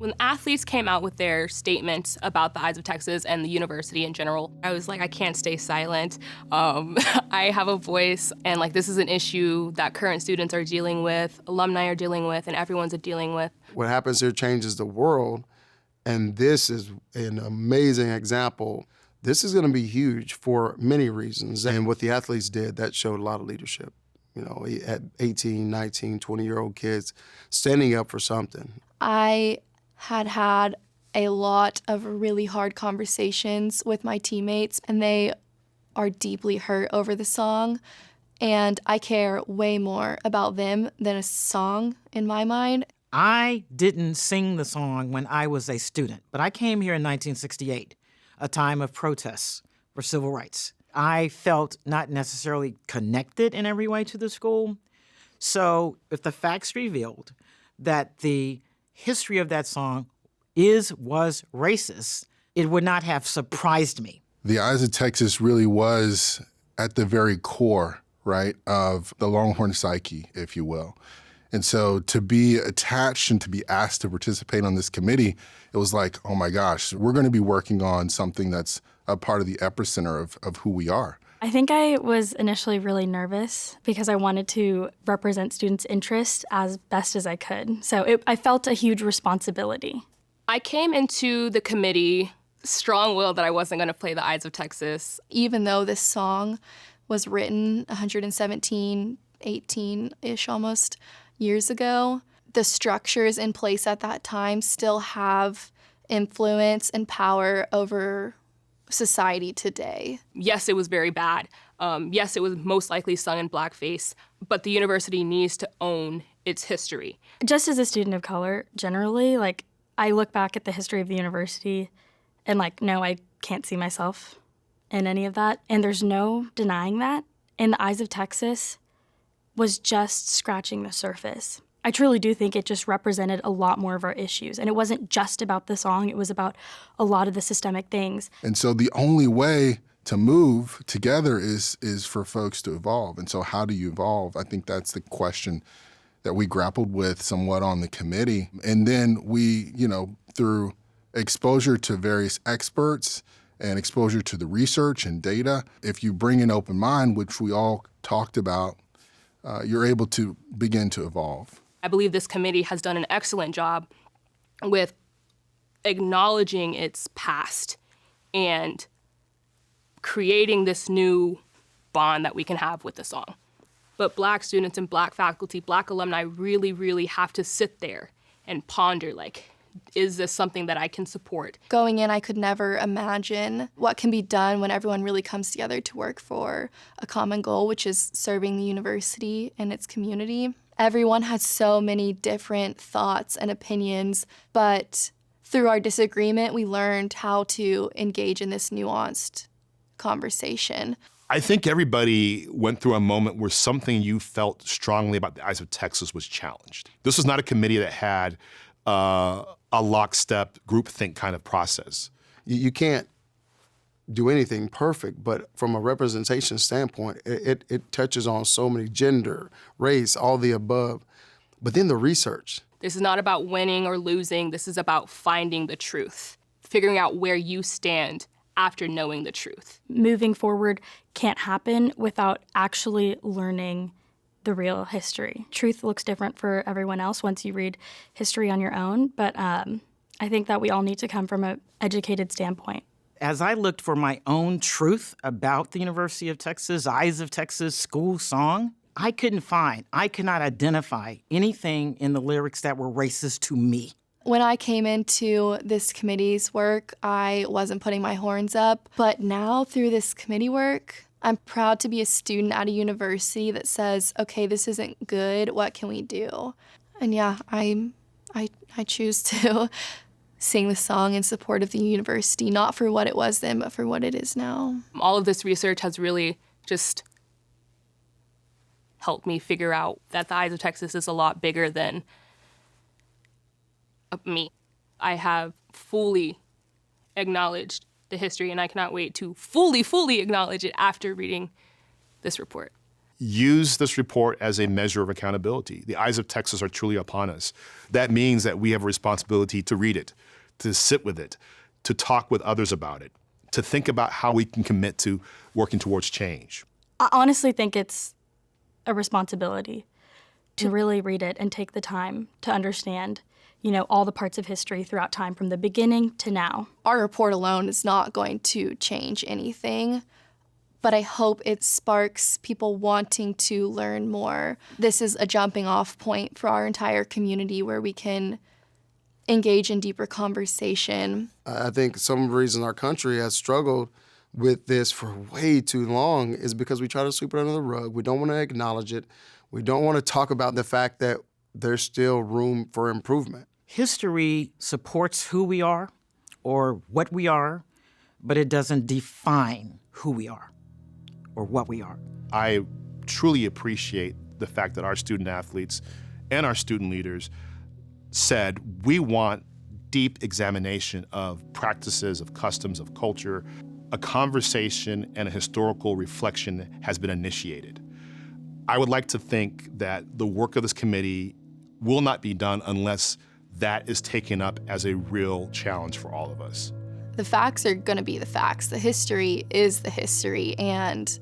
When athletes came out with their statements about the Eyes of Texas and the university in general, I was like, I can't stay silent. I have a voice, and like this is an issue that current students are dealing with, alumni are dealing with, and everyone's dealing with. What happens here changes the world, and this is an amazing example. This is going to be huge for many reasons, and what the athletes did, that showed a lot of leadership. You know, at 18, 19, 20-year-old kids standing up for something. I had a lot of really hard conversations with my teammates, and they are deeply hurt over the song. And I care way more about them than a song in my mind. I didn't sing the song when I was a student, but I came here in 1968, a time of protests for civil rights. I felt not necessarily connected in every way to the school. So if the facts revealed that the history of that song was racist, it would not have surprised me. The Eyes of Texas really was at the very core, right, of the Longhorn psyche, if you will. And so to be attached and to be asked to participate on this committee, it was like, oh my gosh, we're going to be working on something that's a part of the epicenter of who we are. I think I was initially really nervous because I wanted to represent students' interests as best as I could. So I felt a huge responsibility. I came into the committee strong-willed that I wasn't going to play the Eyes of Texas. Even though this song was written 117, 18-ish almost years ago, the structures in place at that time still have influence and power over society today. Yes, it was very bad. Yes, it was most likely sung in blackface, but the university needs to own its history. Just as a student of color, generally, like, I look back at the history of the university and, like, no, I can't see myself in any of that. And there's no denying that. And the Eyes of Texas was just scratching the surface. I truly do think it just represented a lot more of our issues. And it wasn't just about the song, it was about a lot of the systemic things. And so the only way to move together is for folks to evolve. And so how do you evolve? I think that's the question that we grappled with somewhat on the committee. And then we, through exposure to various experts and exposure to the research and data, if you bring an open mind, which we all talked about, you're able to begin to evolve. I believe this committee has done an excellent job with acknowledging its past and creating this new bond that we can have with the song. But Black students and Black faculty, Black alumni really, really have to sit there and ponder, like, is this something that I can support? Going in, I could never imagine what can be done when everyone really comes together to work for a common goal, which is serving the university and its community. Everyone has so many different thoughts and opinions, but through our disagreement, we learned how to engage in this nuanced conversation. I think everybody went through a moment where something you felt strongly about the Eyes of Texas was challenged. This was not a committee that had a lockstep groupthink kind of process. You can't do anything perfect, but from a representation standpoint, it touches on so many gender, race, all the above. But then the research. This is not about winning or losing. This is about finding the truth, figuring out where you stand after knowing the truth. Moving forward can't happen without actually learning the real history. Truth looks different for everyone else once you read history on your own, but I think that we all need to come from an educated standpoint. As I looked for my own truth about the University of Texas, Eyes of Texas school song, I could not identify anything in the lyrics that were racist to me. When I came into this committee's work, I wasn't putting my horns up, but now through this committee work, I'm proud to be a student at a university that says, okay, this isn't good, what can we do? And yeah, I choose to sing the song in support of the university, not for what it was then, but for what it is now. All of this research has really just helped me figure out that the Eyes of Texas is a lot bigger than me. I have fully acknowledged the history, and I cannot wait to fully acknowledge it after reading this report. use this report as a measure of accountability. The eyes of Texas are truly upon us. That means that we have a responsibility to read it, to sit with it, to talk with others about it, to think about how we can commit to working towards change. I honestly think it's a responsibility to really read it and take the time to understand, all the parts of history throughout time from the beginning to now. Our report alone is not going to change anything, but I hope it sparks people wanting to learn more. This is a jumping off point for our entire community where we can engage in deeper conversation. I think some reason our country has struggled with this for way too long is because we try to sweep it under the rug. We don't want to acknowledge it. We don't want to talk about the fact that there's still room for improvement. History supports who we are or what we are, but it doesn't define who we are or what we are. I truly appreciate the fact that our student athletes and our student leaders said, we want deep examination of practices, of customs, of culture. A conversation and a historical reflection has been initiated. I would like to think that the work of this committee will not be done unless that is taken up as a real challenge for all of us. The facts are going to be the facts. The history is the history, and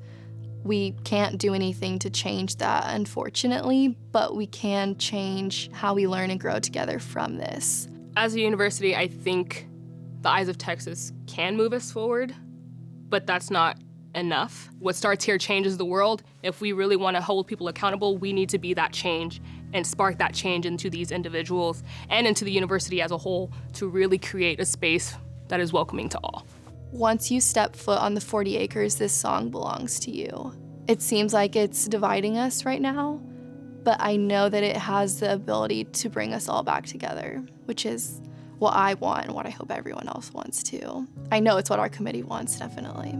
we can't do anything to change that, unfortunately, but we can change how we learn and grow together from this. As a university, I think the Eyes of Texas can move us forward, but that's not enough. What starts here changes the world. If we really want to hold people accountable, we need to be that change and spark that change into these individuals and into the university as a whole to really create a space that is welcoming to all. Once you step foot on the 40 acres, this song belongs to you. It seems like it's dividing us right now, but I know that it has the ability to bring us all back together, which is what I want and what I hope everyone else wants too. I know it's what our committee wants, definitely.